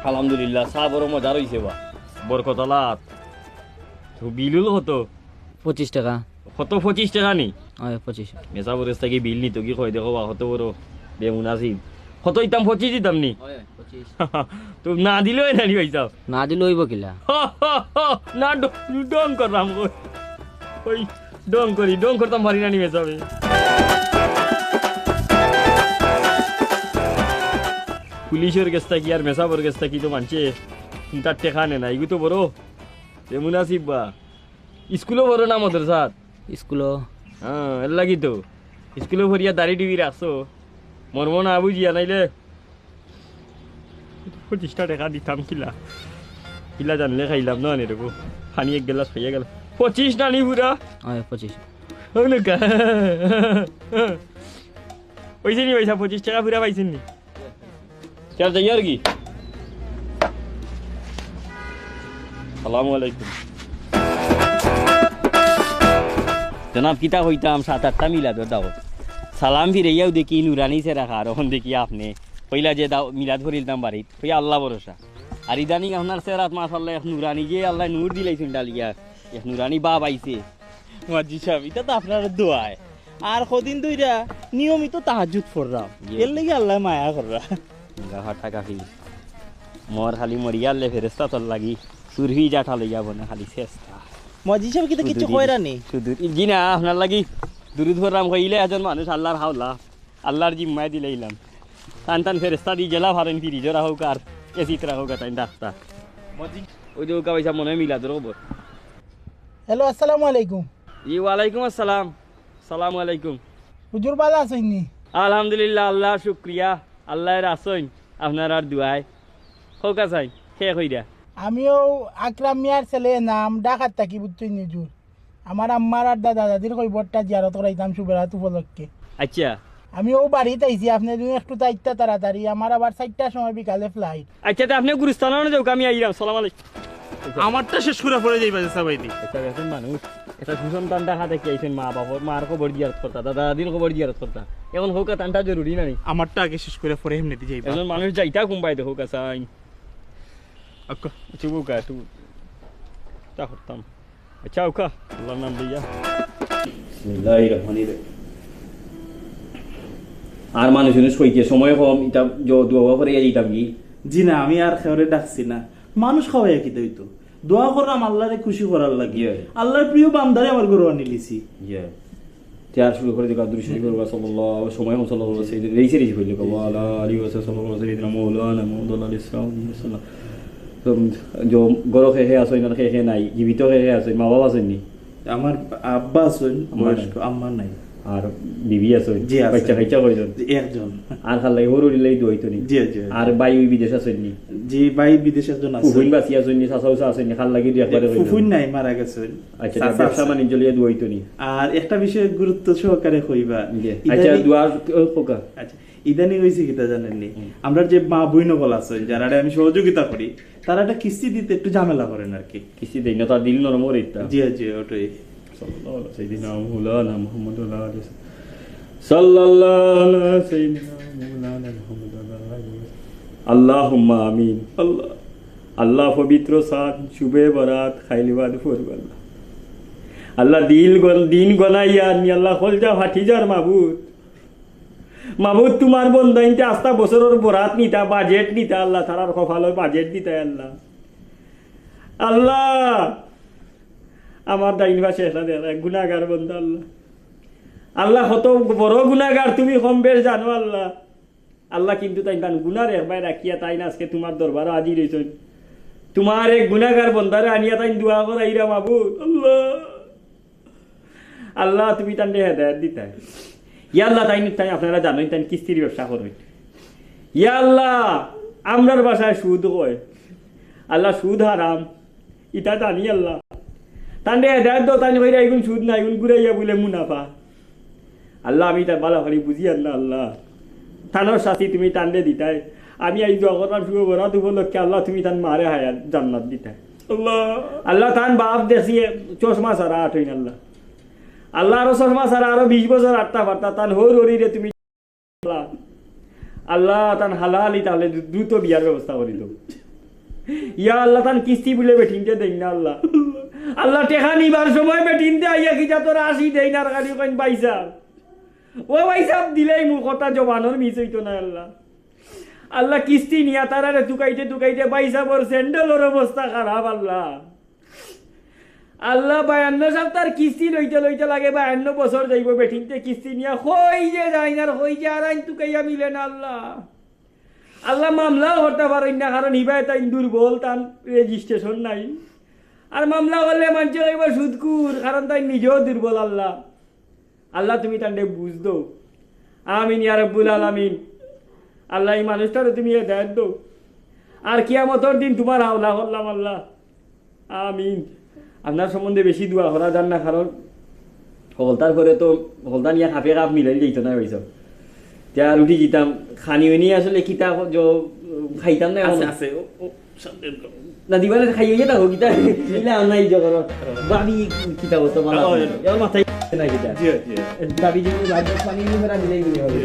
আলহামদুলিল্লাহ চা বড় মজা রয়েছে বা বরকতলাত তো বিলুল হতো 25 টাকা। কত 25 টাকা নি হয় 25। মেসা বরেস থেকে বিল নিত কি কয় দেখো বা কত বড় বেমুনাসিব কত ইতাম 25 দিতাম নি হয় 25। তো না দিলেও না নি পয়সা না দিলে হইব কিলা? না ডং করলাম ওই ডং করতাম পারি না নি মেসাবে পুলিশের কাছ থেকে আর মেসাবর কাছ থেকে তো মানছে তার টেকা নে না এগুলো তো বড় মুনাসিব বা স্কুলও বড় না মাদ্রাসাত স্কুলও হ্যাঁ এর লাগি তো স্কুলে ভরিয়া দাড়ি টিভি রাখছো মর্ম না বুঝিয়া নাইলে 25 টাকা দিতাম কিলা জানলে খাইলাম না এরকম পানি এক গেলাস খাইয়া গেল 25 নানি পুরা হয় 25। পয়সা নি পয়সা 25 টাকা পুরা পাইছেন নি চার যাই আর কি সালামু আলাইকুম জনাব কিতা হইতাম 7-8টা মিলাদ দাও সালাম ফিরাইয়াও দেখি নুরানি সে রাখা আর ওখান দেখি আপনি পয়লা যে দাও মিলাদ ভরিলতাম বাড়িত ওই আল্লাহ ভরসা আর ইদানিং আপনার সেরাত মাশাআল্লাহ এক নুরানি যে আল্লাহ নূর দিলাইছেন ডালিয়া এক নুরানি বাপ আইছে মাজি সাহেব এটা তো আপনার দোয়ায় আর কদিন ধইরা নিয়মিত তাহাজ্জুদ পড়রাম এর লাগি আল্লাহ মায়া কররা গাহাটা কাফি মোর খালি মরিয়ালে ফেরেস্তা তোর লাগি সুরহি জাঠা লইয়া বনে খালি চেষ্টা মাজি সাহেব কিন্তু কিছু কইরা নি শুধু জি না আপনার লাগি দুরুদ ভররাম কইলে এজন মানুষ আল্লাহর হাওলা আল্লাহর জিম্মায় দিলাইলাম টান ফেরেস্তা দি জেলা ভারেন ফিরি জোড়া হোক আর এসিতরা হোক তাই ডাক্তার মাজি ওই যে ওকা পয়সা মনে হয় মিলাদ রবর হ্যালো আসসালামু আলাইকুম। জি ওয়ালাইকুম আসসালাম সালামু আলাইকুম হুজুর ভালো আছেন নি? আলহামদুলিল্লাহ আল্লাহ শুক্রিয়া আল্লাহর আসন আপনার আর দুয়ায় হোক আসাই শেষ হইরা আমিও আকরাম মিয়ার ছেলে নাম ডাকাত থাকি বুঝছেন নি হুজুর। আমার আম্মার আর দাদা দাদির কইবরটা জিয়ারত করাইতাম সুবেরাত উপলক্ষে। আচ্ছা আমিও বাড়িতে আইছি, আপনি তুমি একটু তাইতা তাড়াতাড়ি, আমার আবার 4টার সময় বিকালে ফ্লাইট। আচ্ছা তা আপনি গুরুস্থানে যাও আমি আইলাম সালাম আলাইকুম আমারটা শেষ করে পড়ে যাইবা সাবাইদি আচ্ছা এখন মানুষ এটা সুসন্তানটা হাতে কি আইছেন মা বাবার মার খবর জিয়ারত করতা দাদা দাদির খবর জিয়ারত করতা এখন হোক তানটা জরুরি না নি আমারটা আগে শেষ করে পরে এমনিতে যাইবা এখন মানুষ যাইতা কুম্বাই দেখো কাসাই আক্কা আচ্ছা বুকা তু তা করতাম আচ্ছা ওকা আল্লাহর নাম লইয়া বিসমিল্লাহির রহমানির রহিম আর মানুষ কইতে সময় কম এটা দোয়া করে যাইতাম কি জি না আমি আর খেয়ে ডাকছি না, মানুষ খাওয়াই কি দইতো দোয়া করলাম আল্লাহরে খুশি করার লাগি আল্লাহর প্রিয় বান্দারে আমার গরু আনি লিছি ইয়া চার শুরু করে দিকা দুরুদ শরীফ করবা সাল্লাল্লাহু সময় হম সাল্লাল্লাহু আলাইহি ওয়াসাল্লাম রেইসে রেইসে কইলো ওয়া আলা আলিহি ওয়াসাল্লাম সাল্লাল্লাহু আলাইহি ওয়াসাল্লাম মাওলানা মুহাম্মদ সাল্লাল্লাহু তো जो গরো খেয়ে আসই না খেয়ে নাই জীবিত খেয়ে আসই মা বাবা আছেন নি আমার আব্বা আছেন আম্মা নাই আর বিবি আছেন জি আছে। বাচ্চা কাচ্চা কয়জন একজন আর খাল লাগে ওর দিলেই দইতো নি জি জি আর বাই বিদেশ আছেন নি জি ভাই বিদেশে একজন আছে ফুফুন বাসি আছেন নি সাসাউসা আছেন নি খাল লাগি দুই একবারে ফুফুন নাই মারা গেছেন আচ্ছা চাচা ব্যবসা আছে। বাণিজ্য লিয়ে দইতো নি আর একটা বিষয়ে গুরুত্ব সহকারে কইবা আচ্ছা ইদানি- দুয়ার কোকা আচ্ছা ইদানিং হয়েছে কিতা জানেননি আমরা যে মা বইনকল আছে যারা আমি সহযোগিতা করি তারা একটা কিস্তি দিতে একটু ঝামেলা করেন আর কি কিসি দেই না তার দিল নরম ওর ইত্তা জি জি ওটাই সাল্লাল্লাহু আলা সাইয়্যিদিনা মাওলানা মুহাম্মদ ওয়া আলা আলিহি সাল্লাল্লাহু আলা সাইয়্যিদিনা মাওলানা মুহাম্মদ ওয়া আলা আলিহি আল্লাহুম্মা আমিন আল্লাহ আল্লাহ পবিত্র সাত শুবে বরাত খাইলিবাদ ফরবাল আল্লাহ দিন গনাইয়া নি আল্লাহ খলজা ফাটি যার মাবুদ তোমার বন্দাইতে আস্তা বছরের বরাত নিতা বাজেট নিতা আল্লাহ তারার কপালে বাজেট দিতা আল্লাহ আল্লাহ আমার ডাইন বা শেষ গুনাহগার বন্ধা আল্লাহ আল্লাহ কত বড় গুনাহগার তুমি কম বেশ জানো আল্লাহ আল্লাহ কিন্তু তাই গুনার একবার রাখিয়া তাই না আজকে তোমার দরবার আজি রয়েছেন তোমার এক গুনাহগার বন্ধারে আনিয়া তাই দোয়া করাইরা মাবুদ আল্লাহ আল্লাহ তুমি তান্ডে হেদায়েত দিতা ইয়া আল্লাহ তাই আপনারা জানেন তাই কিস্তির ব্যবসা করবেন ইয়া আল্লাহ আমরার বাসায় সুদ হয় আল্লাহ সুদ হারাম ইটা জানি আল্লাহ তান্ডে হেদায়েত দাও তাই হইরা এগুন সুদ না এগুন ঘুরাইয়া বলে মুনাফা আল্লাহ আমি তার বালা করি বুঝি না আল্লাহ তানোর শাস্তি তুমি টানলে দিতাই আমি এই জগতার শুভ বরাত উপলক্ষে আল্লাহ তুমি তান মারে হায়াত জান্নাত দিতাই আল্লাহ আল্লাহ তান বাপ দেখিয়ে চশমা সারা আঠইন আল্লাহ আল্লাহ আরো চশমা সারা আরো 20 বছর আটটা পারতা তান হরিরে তুমি আল্লাহ তান হালালি তাহলে দ্রুত বিয়ার ব্যবস্থা করি দাও ইয়া আল্লাহ তান কিস্তি বলে বেটিনতে দেই না আল্লাহ। আল্লাহ টেকা নিবার সময় বেটিনতে আইয়া কি যা তোর আসি দেই না গাড়ি কইন বাইসা ও বাইসা দিলেই মোর কথা জবানোর মিস হইতো না আল্লাহ। আল্লাহ কিস্তি নিয়া তারারে তুকাইতে বাইসা বর স্যান্ডেলের অবস্থা খারাপ আল্লাহ। আল্লাহ 52 সপ্তাহ কিস্তি লইতে লাগে 52 বছর যাইব বেঠিনতে কিস্তি নিয়া হই যে যাই না হই যে আর আইন তুকাইয়া মিলে না আল্লাহ। আল্লাহ মামলাও করতে পারেন না কারণ ইবাই তাই দুর্বল তার রেজিস্ট্রেশন নাই। আর মামলা করলে মানুষ এবার সুদকুর কারণ তাই নিজেও দুর্বল আল্লাহ। আল্লাহ তুমি তান্ডে বুঝ দো আমিন ইয়া রাব্বুল আলামিন। আল্লাহ এই মানুষটারে তুমি হেদায়েত দো আর কিয়ামতের দিন তোমার হাওলা করলাম আল্লাহ আমিন। আপনার সম্বন্ধে বেশি দোয়া করা যান না কারণ হলতার করে তো হলতা নিয়ে কাপে কাপ মিলাই যেত না হয়েছ যা রুটি দিতাম খানি নিয়ে আসলে কিতা খাইতাম না আছে না দিবারে খাইয়ে থাকো কিতা নাই জগর বাবি কিতা হতো মাথায় না কিতা জি জি দাবি যদি পানি দিলে হবে